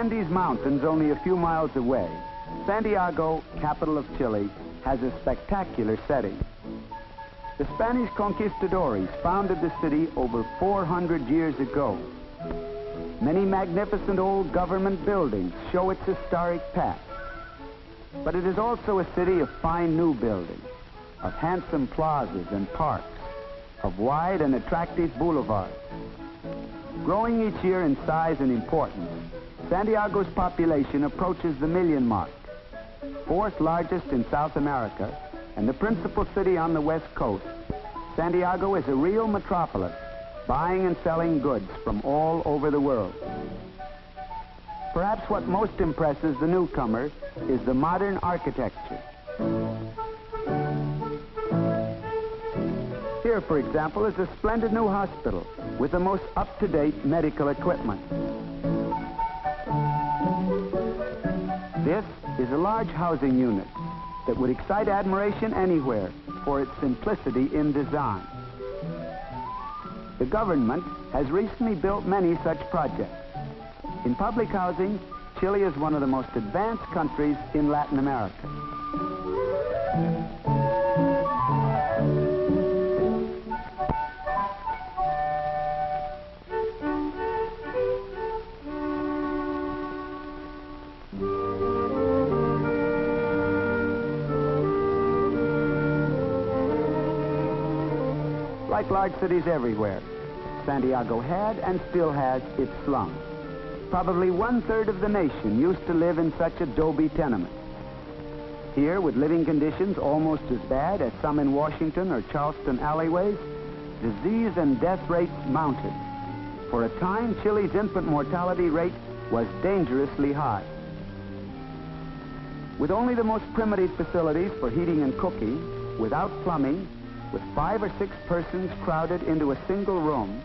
Andes Mountains only a few miles away, Santiago, capital of Chile, has a spectacular setting. The Spanish conquistadores founded the city over 400 years ago. Many magnificent old government buildings show its historic past. But it is also a city of fine new buildings, of handsome plazas and parks, of wide and attractive boulevards. Growing each year in size and importance, Santiago's population approaches the million mark. Fourth largest in South America and the principal city on the west coast, Santiago is a real metropolis, buying and selling goods from all over the world. Perhaps what most impresses the newcomer is the modern architecture. Here, for example, is a splendid new hospital with the most up-to-date medical equipment. This is a large housing unit that would excite admiration anywhere for its simplicity in design. The government has recently built many such projects. In public housing, Chile is one of the most advanced countries in Latin America. Like large cities everywhere, Santiago had and still has its slums. Probably 1/3 of the nation used to live in such adobe tenements. Here, with living conditions almost as bad as some in Washington or Charleston alleyways, disease and death rates mounted. For a time, Chile's infant mortality rate was dangerously high. With only the most primitive facilities for heating and cooking, without plumbing, with 5 or 6 persons crowded into a single room,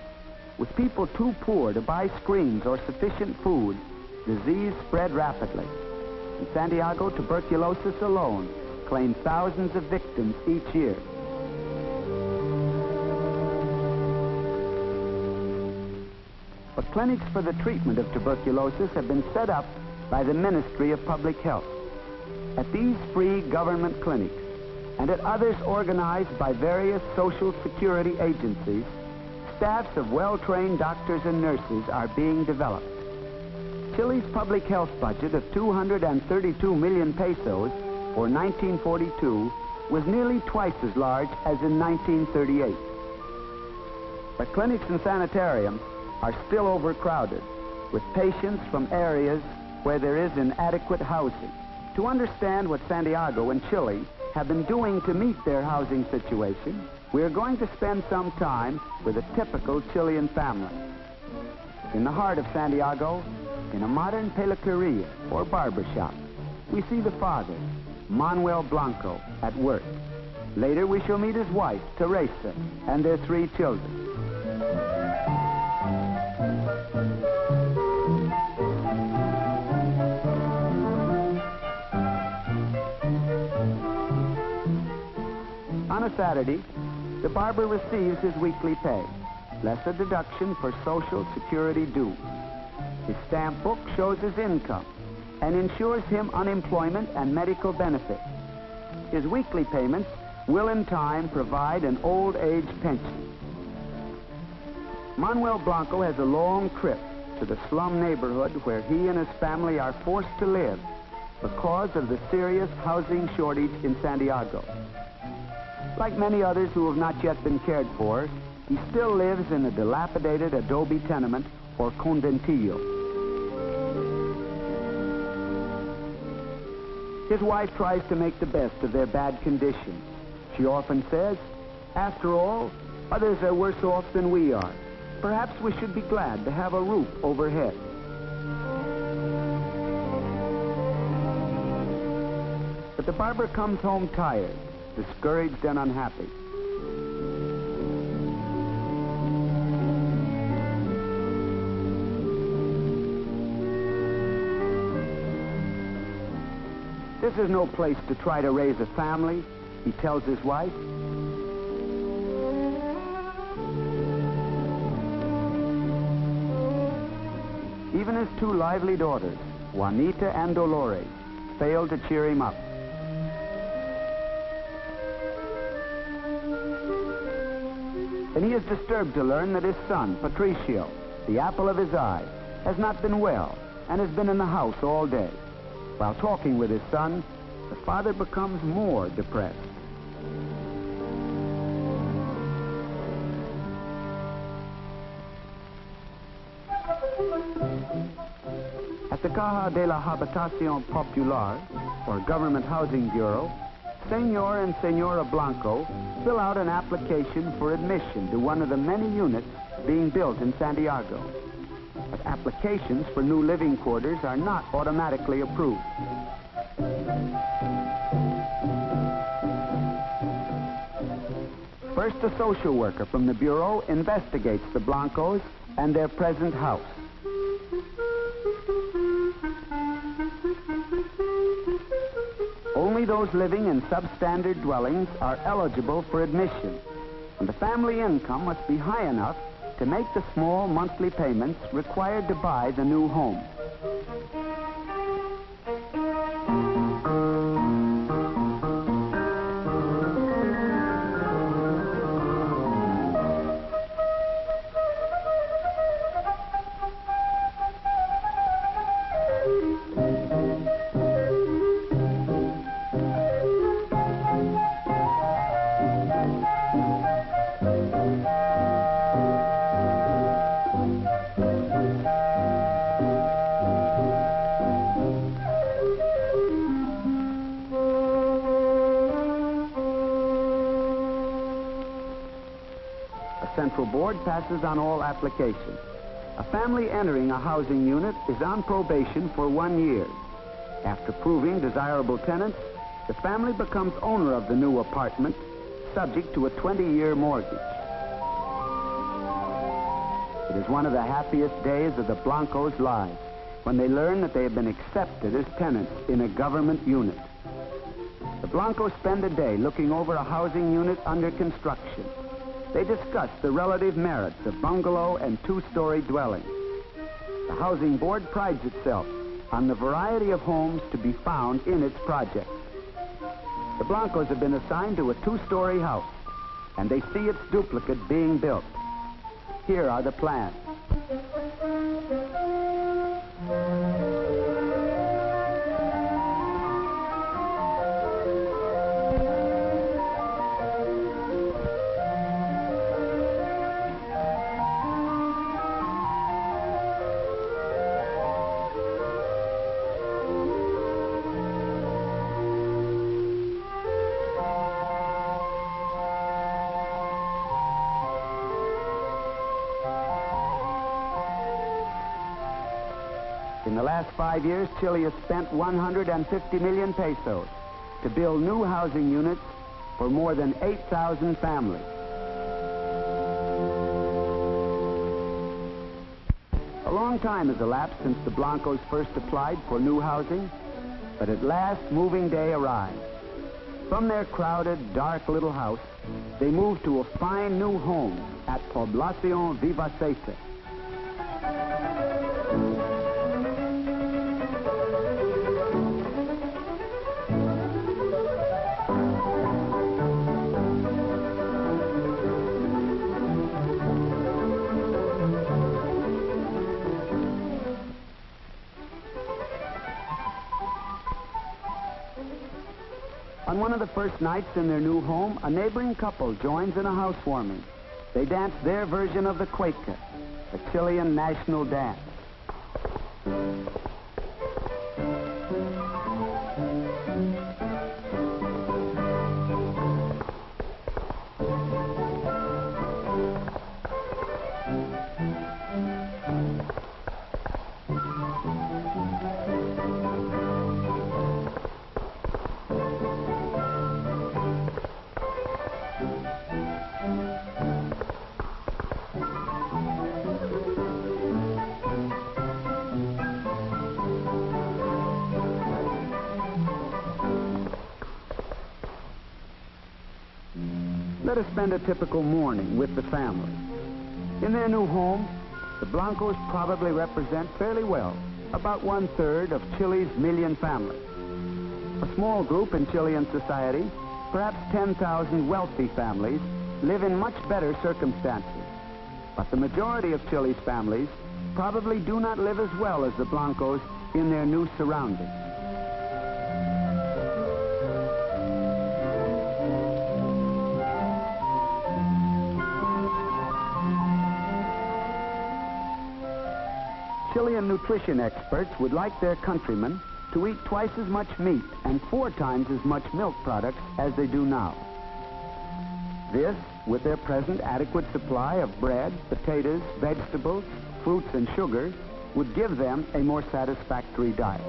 with people too poor to buy screens or sufficient food, disease spread rapidly. In Santiago, tuberculosis alone claimed thousands of victims each year. But clinics for the treatment of tuberculosis have been set up by the Ministry of Public Health. At these free government clinics, and at others organized by various social security agencies, staffs of well-trained doctors and nurses are being developed. Chile's public health budget of 232 million pesos for 1942 was nearly twice as large as in 1938. But clinics and sanitariums are still overcrowded, with patients from areas where there is inadequate housing. To understand what Santiago and Chile have been doing to meet their housing situation, we are going to spend some time with a typical Chilean family. In the heart of Santiago, in a modern peluqueria or barber shop, we see the father, Manuel Blanco, at work. Later we shall meet his wife, Teresa, and their 3 children. On a Saturday, the barber receives his weekly pay, less a deduction for Social Security dues. His stamp book shows his income and insures him unemployment and medical benefits. His weekly payments will in time provide an old age pension. Manuel Blanco has a long trip to the slum neighborhood where he and his family are forced to live because of the serious housing shortage in Santiago. Like many others who have not yet been cared for, he still lives in a dilapidated adobe tenement or conventillo. His wife tries to make the best of their bad condition. She often says, "After all, others are worse off than we are. Perhaps we should be glad to have a roof overhead." But the barber comes home tired, discouraged and unhappy. This is no place to try to raise a family, he tells his wife. Even his two lively daughters, Juanita and Dolores, failed to cheer him up. And he is disturbed to learn that his son, Patricio, the apple of his eye, has not been well and has been in the house all day. While talking with his son, the father becomes more depressed. At the Caja de la Habitación Popular, or Government Housing Bureau, Senor and Senora Blanco fill out an application for admission to one of the many units being built in Santiago. But applications for new living quarters are not automatically approved. First, a social worker from the Bureau investigates the Blancos and their present house. Only those living in substandard dwellings are eligible for admission, and the family income must be high enough to make the small monthly payments required to buy the new home. Central Board passes on all applications. A family entering a housing unit is on probation for 1 year. After proving desirable tenants, the family becomes owner of the new apartment, subject to a 20-year mortgage. It is one of the happiest days of the Blancos' lives when they learn that they have been accepted as tenants in a government unit. The Blancos spend a day looking over a housing unit under construction. They discuss the relative merits of bungalow and two-story dwellings. The Housing Board prides itself on the variety of homes to be found in its project. The Blancos have been assigned to a two-story house, and they see its duplicate being built. Here are the plans. In the last 5 years, Chile has spent 150 million pesos to build new housing units for more than 8,000 families. A long time has elapsed since the Blancos first applied for new housing, but at last moving day arrived. From their crowded, dark little house, they moved to a fine new home at Poblacion Vivacete. On one of the first nights in their new home, a neighboring couple joins in a housewarming. They dance their version of the cueca, the Chilean national dance. Let us spend a typical morning with the family. In their new home, the the Blancos probably represent fairly well about 1/3 of Chile's million families. A small group in Chilean society, perhaps 10,000 wealthy families, live in much better circumstances. But the majority of Chile's families probably do not live as well as the Blancos in their new surroundings. Chilean nutrition experts would like their countrymen to eat twice as much meat and 4 times as much milk products as they do now. This, with their present adequate supply of bread, potatoes, vegetables, fruits, and sugar, would give them a more satisfactory diet.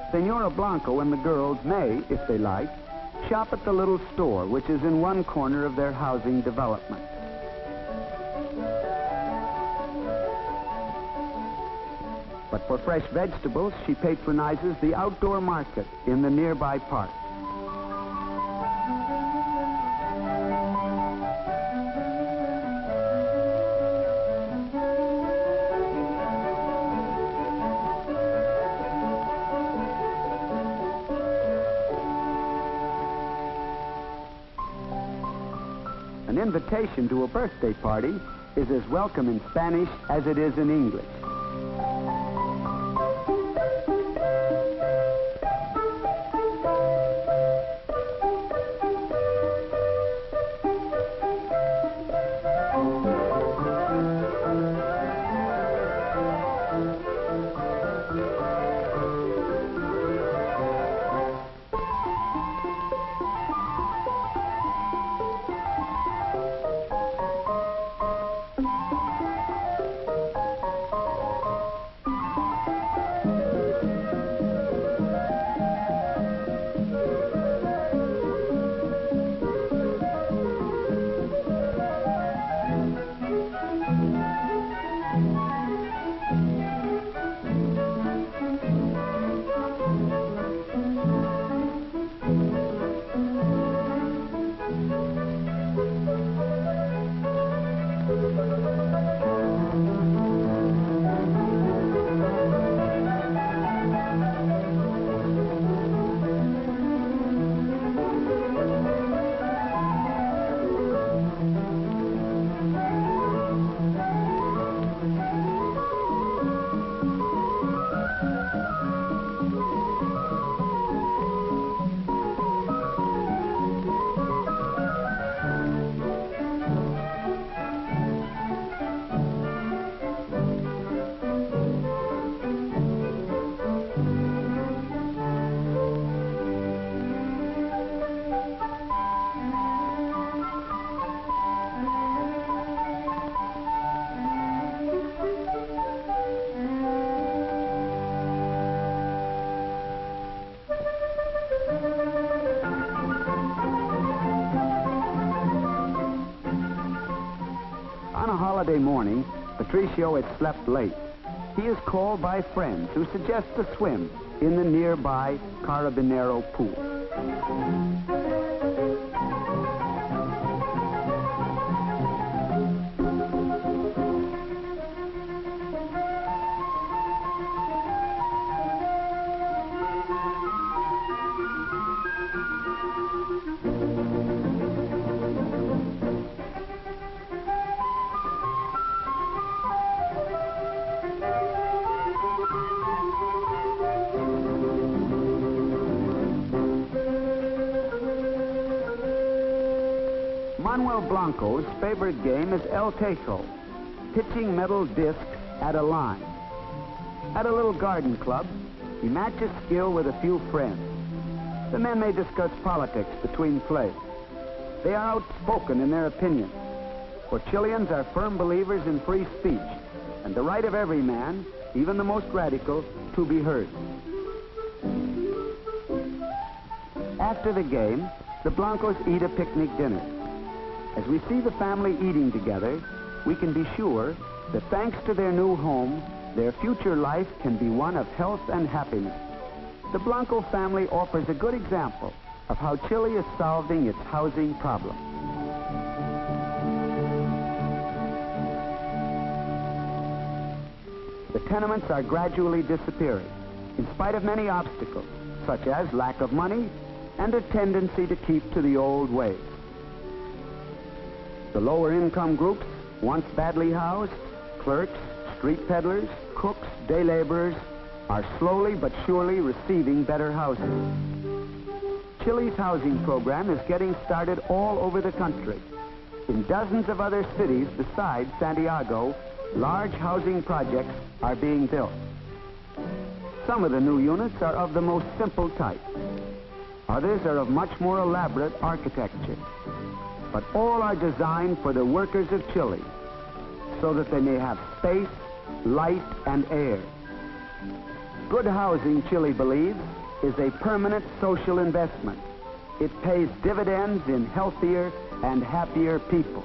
Senora Blanco and the girls may, if they like, shop at the little store which is in one corner of their housing development. But for fresh vegetables, she patronizes the outdoor market in the nearby park. An invitation to a birthday party is as welcome in Spanish as it is in English. Holiday morning, Patricio had slept late. He is called by friends who suggest a swim in the nearby Carabinero pool. Manuel Blanco's favorite game is El Tejo, pitching metal discs at a line. At a little garden club, he matches skill with a few friends. The men may discuss politics between plays. They are outspoken in their opinions, for Chileans are firm believers in free speech and the right of every man, even the most radical, to be heard. After the game, the Blancos eat a picnic dinner. As we see the family eating together, we can be sure that thanks to their new home, their future life can be one of health and happiness. The Blanco family offers a good example of how Chile is solving its housing problem. The tenements are gradually disappearing, in spite of many obstacles, such as lack of money and a tendency to keep to the old ways. The lower income groups, once badly housed, clerks, street peddlers, cooks, day laborers, are slowly but surely receiving better housing. Chile's housing program is getting started all over the country. In dozens of other cities besides Santiago, large housing projects are being built. Some of the new units are of the most simple type. Others are of much more elaborate architecture. But all are designed for the workers of Chile, so that they may have space, light, and air. Good housing, Chile believes, is a permanent social investment. It pays dividends in healthier and happier people.